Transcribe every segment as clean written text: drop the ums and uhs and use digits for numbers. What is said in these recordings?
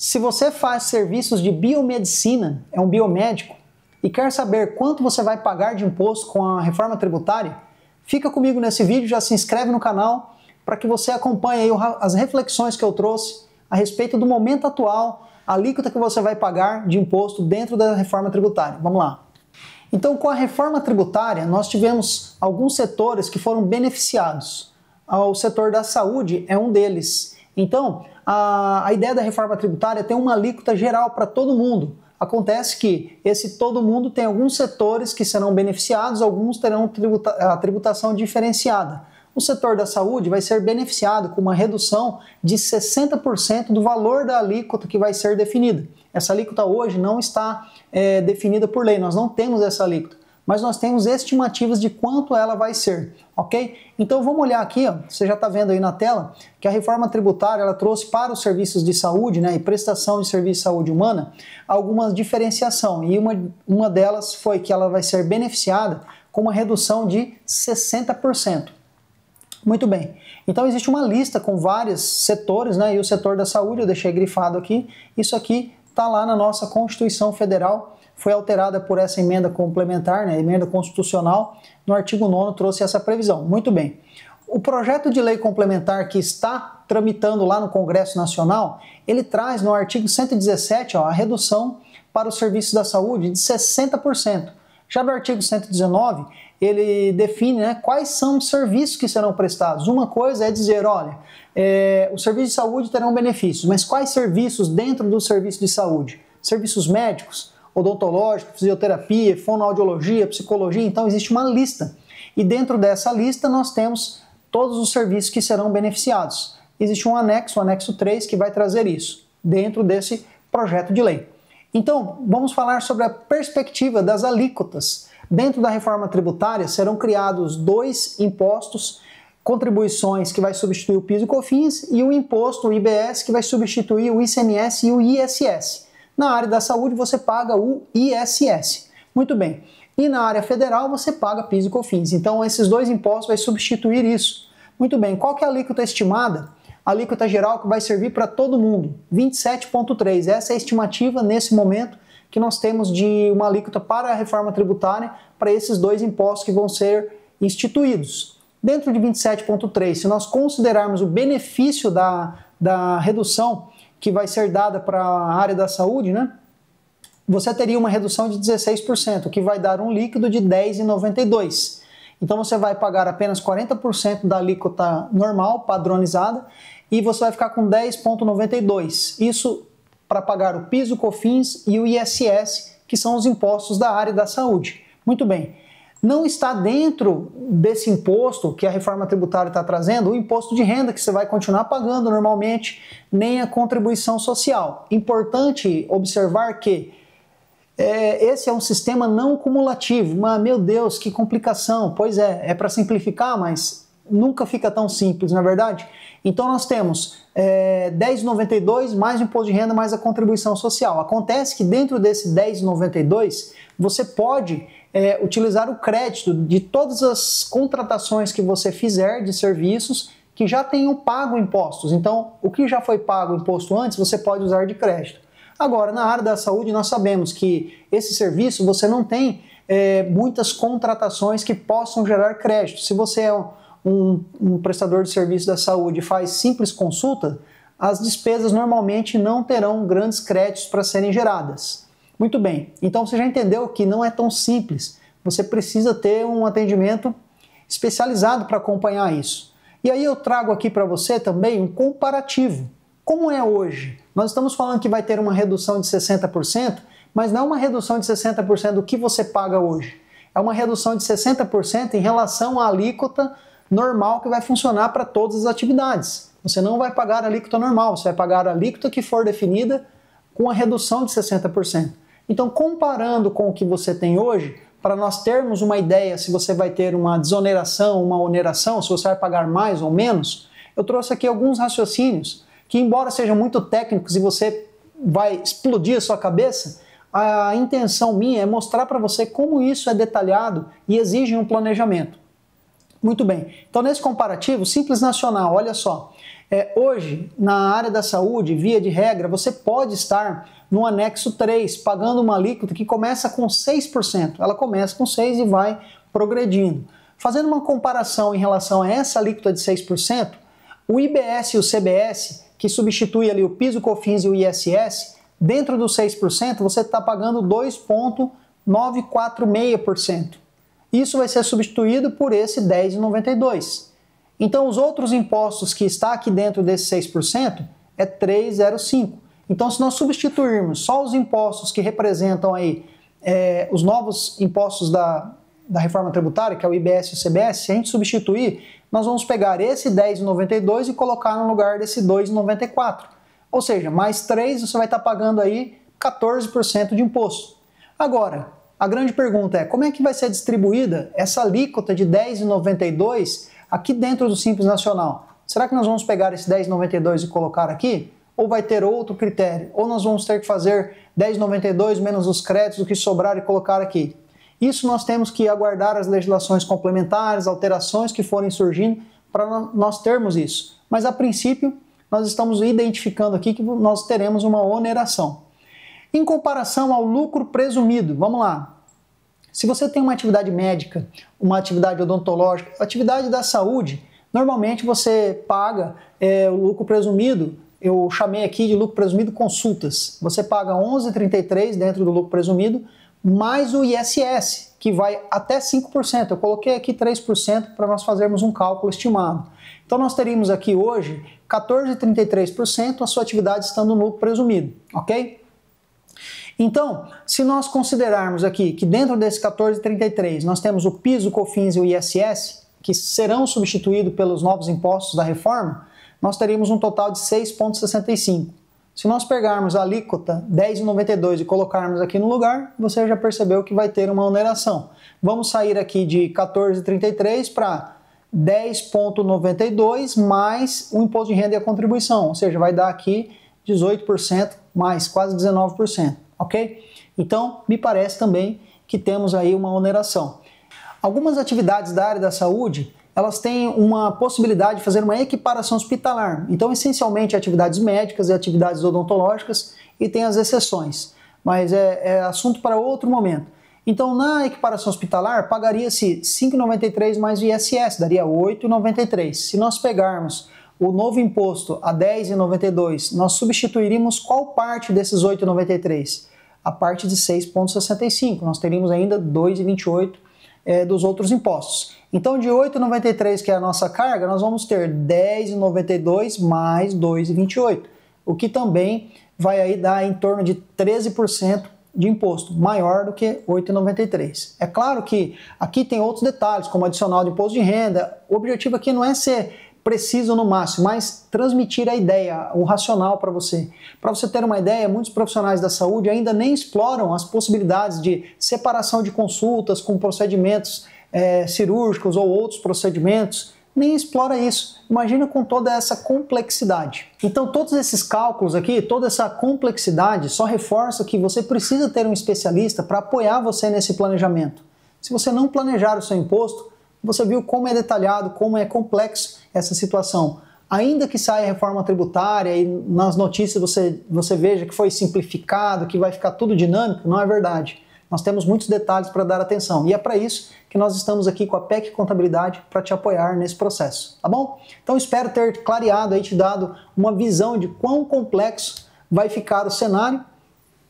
Se você faz serviços de biomedicina, é um biomédico, e quer saber quanto você vai pagar de imposto com a reforma tributária, fica comigo nesse vídeo, já se inscreve no canal para que você acompanhe aí as reflexões que eu trouxe a respeito do momento atual, a alíquota que você vai pagar de imposto dentro da reforma tributária. Vamos lá. Então, com a reforma tributária, nós tivemos alguns setores que foram beneficiados. O setor da saúde é um deles. Então, a ideia da reforma tributária é ter uma alíquota geral para todo mundo. Acontece que esse todo mundo tem alguns setores que serão beneficiados, alguns terão a tributação diferenciada. O setor da saúde vai ser beneficiado com uma redução de 60% do valor da alíquota que vai ser definida. Essa alíquota hoje não está definida por lei, nós não temos essa alíquota, mas nós temos estimativas de quanto ela vai ser, ok? Então vamos olhar aqui, ó, você já está vendo aí na tela, que a reforma tributária ela trouxe para os serviços de saúde, né, e prestação de serviço de saúde humana, alguma diferenciação, e uma delas foi que ela vai ser beneficiada com uma redução de 60%. Muito bem, então existe uma lista com vários setores, né, e o setor da saúde eu deixei grifado aqui, isso aqui está lá na nossa Constituição Federal, foi alterada por essa emenda complementar, né, emenda constitucional, no artigo 9º trouxe essa previsão. Muito bem. O projeto de lei complementar que está tramitando lá no Congresso Nacional, ele traz no artigo 117 a redução para os serviços da saúde de 60%. Já no artigo 119, ele define, né, quais são os serviços que serão prestados. Uma coisa é dizer, olha, os serviços de saúde terão benefícios, mas quais serviços dentro do serviço de saúde? Serviços médicos, odontológico, fisioterapia, fonoaudiologia, psicologia, então existe uma lista. E dentro dessa lista nós temos todos os serviços que serão beneficiados. Existe um anexo, o anexo 3, que vai trazer isso, dentro desse projeto de lei. Então, vamos falar sobre a perspectiva das alíquotas. Dentro da reforma tributária serão criados dois impostos, contribuições que vai substituir o PIS e COFINS e o imposto, o IBS, que vai substituir o ICMS e o ISS. Na área da saúde você paga o ISS. Muito bem. E na área federal você paga PIS e COFINS. Então esses dois impostos vai substituir isso. Muito bem. Qual que é a alíquota estimada? A alíquota geral que vai servir para todo mundo. 27,3. Essa é a estimativa nesse momento que nós temos de uma alíquota para a reforma tributária para esses dois impostos que vão ser instituídos. Dentro de 27,3, se nós considerarmos o benefício da redução que vai ser dada para a área da saúde, né, você teria uma redução de 16%, que vai dar um líquido de 10,92. Então você vai pagar apenas 40% da alíquota normal, padronizada, e você vai ficar com 10,92. Isso para pagar o PIS, o COFINS e o ISS, que são os impostos da área da saúde. Muito bem. Não está dentro desse imposto que a reforma tributária está trazendo o imposto de renda que você vai continuar pagando normalmente, nem a contribuição social. Importante observar que esse é um sistema não cumulativo. Mas, meu Deus, que complicação. Pois é para simplificar, mas nunca fica tão simples, não é verdade? Então nós temos 10,92 mais o imposto de renda mais a contribuição social. Acontece que dentro desse 10,92 você pode utilizar o crédito de todas as contratações que você fizer de serviços que já tenham pago impostos. Então, o que já foi pago imposto antes, você pode usar de crédito. Agora, na área da saúde, nós sabemos que esse serviço você não tem muitas contratações que possam gerar crédito. Se você é um prestador de serviço da saúde e faz simples consulta, as despesas normalmente não terão grandes créditos para serem geradas. Muito bem, então você já entendeu que não é tão simples, você precisa ter um atendimento especializado para acompanhar isso. E aí eu trago aqui para você também um comparativo. Como é hoje? Nós estamos falando que vai ter uma redução de 60%, mas não é uma redução de 60% do que você paga hoje. É uma redução de 60% em relação à alíquota normal que vai funcionar para todas as atividades. Você não vai pagar a alíquota normal, você vai pagar a alíquota que for definida com a redução de 60%. Então, comparando com o que você tem hoje, para nós termos uma ideia se você vai ter uma desoneração, uma oneração, se você vai pagar mais ou menos, eu trouxe aqui alguns raciocínios que, embora sejam muito técnicos e você vai explodir a sua cabeça, a intenção minha é mostrar para você como isso é detalhado e exige um planejamento. Muito bem, então nesse comparativo, Simples Nacional, olha só, Hoje, na área da saúde, via de regra, você pode estar no anexo 3, pagando uma alíquota que começa com 6%. Ela começa com 6% e vai progredindo. Fazendo uma comparação em relação a essa alíquota de 6%, o IBS e o CBS, que substitui ali o PIS, o COFINS e o ISS, dentro dos 6% você está pagando 2,946%. Isso vai ser substituído por esse 10,92%. Então os outros impostos que está aqui dentro desse 6% é 3,05%. Então se nós substituirmos só os impostos que representam aí os novos impostos da reforma tributária, que é o IBS e o CBS, se a gente substituir, nós vamos pegar esse 10,92 e colocar no lugar desse 2,94. Ou seja, mais 3 você vai estar pagando aí 14% de imposto. Agora, a grande pergunta é, como é que vai ser distribuída essa alíquota de 10,92 aqui dentro do Simples Nacional? Será que nós vamos pegar esse 10,92 e colocar aqui? Ou vai ter outro critério? Ou nós vamos ter que fazer 10,92 menos os créditos, o que sobrar e colocar aqui? Isso nós temos que aguardar as legislações complementares, alterações que forem surgindo para nós termos isso. Mas a princípio, nós estamos identificando aqui que nós teremos uma oneração. Em comparação ao lucro presumido, vamos lá. Se você tem uma atividade médica, uma atividade odontológica, atividade da saúde, normalmente você paga o lucro presumido, eu chamei aqui de lucro presumido consultas. Você paga 11,33 dentro do lucro presumido, mais o ISS, que vai até 5%. Eu coloquei aqui 3% para nós fazermos um cálculo estimado. Então nós teríamos aqui hoje 14,33% a sua atividade estando no lucro presumido, ok? Então, se nós considerarmos aqui que dentro desse 14,33 nós temos o PIS, o COFINS e o ISS, que serão substituídos pelos novos impostos da reforma, nós teríamos um total de 6,65. Se nós pegarmos a alíquota 10,92 e colocarmos aqui no lugar, você já percebeu que vai ter uma oneração. Vamos sair aqui de 14,33 para 10,92 mais o imposto de renda e a contribuição, ou seja, vai dar aqui 18% mais quase 19%, ok? Então, me parece também que temos aí uma oneração. Algumas atividades da área da saúde, elas têm uma possibilidade de fazer uma equiparação hospitalar. Então, essencialmente, atividades médicas e atividades odontológicas, e tem as exceções. Mas é assunto para outro momento. Então, na equiparação hospitalar, pagaria-se 5,93 mais o ISS, daria 8,93. Se nós pegarmos o novo imposto a 10,92, nós substituiríamos qual parte desses 8,93? A parte de 6,65. Nós teríamos ainda 2,28 dos outros impostos. Então, de 8,93, que é a nossa carga, nós vamos ter 10,92 mais 2,28, o que também vai aí dar em torno de 13% de imposto, maior do que 8,93. É claro que aqui tem outros detalhes, como adicional de imposto de renda. O objetivo aqui não é ser preciso no máximo, mas transmitir a ideia, o racional para você. Para você ter uma ideia, muitos profissionais da saúde ainda nem exploram as possibilidades de separação de consultas com procedimentos cirúrgicos ou outros procedimentos, nem explora isso. Imagina com toda essa complexidade. Então todos esses cálculos aqui, toda essa complexidade só reforça que você precisa ter um especialista para apoiar você nesse planejamento. Se você não planejar o seu imposto, você viu como é detalhado, como é complexo essa situação. Ainda que saia a reforma tributária e nas notícias você veja que foi simplificado, que vai ficar tudo dinâmico, não é verdade. Nós temos muitos detalhes para dar atenção e é para isso que nós estamos aqui com a PEC Contabilidade para te apoiar nesse processo, tá bom? Então espero ter clareado aí, te dado uma visão de quão complexo vai ficar o cenário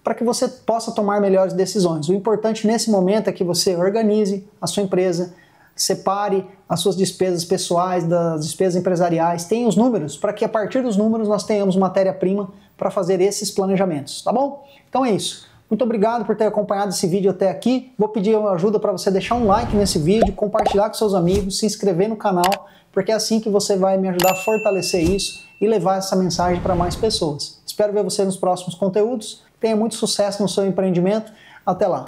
para que você possa tomar melhores decisões. O importante nesse momento é que você organize a sua empresa, separe as suas despesas pessoais das despesas empresariais, tenha os números para que a partir dos números nós tenhamos matéria-prima para fazer esses planejamentos, tá bom? Então é isso. Muito obrigado por ter acompanhado esse vídeo até aqui. Vou pedir uma ajuda para você deixar um like nesse vídeo, compartilhar com seus amigos, se inscrever no canal, porque é assim que você vai me ajudar a fortalecer isso e levar essa mensagem para mais pessoas. Espero ver você nos próximos conteúdos. Tenha muito sucesso no seu empreendimento. Até lá!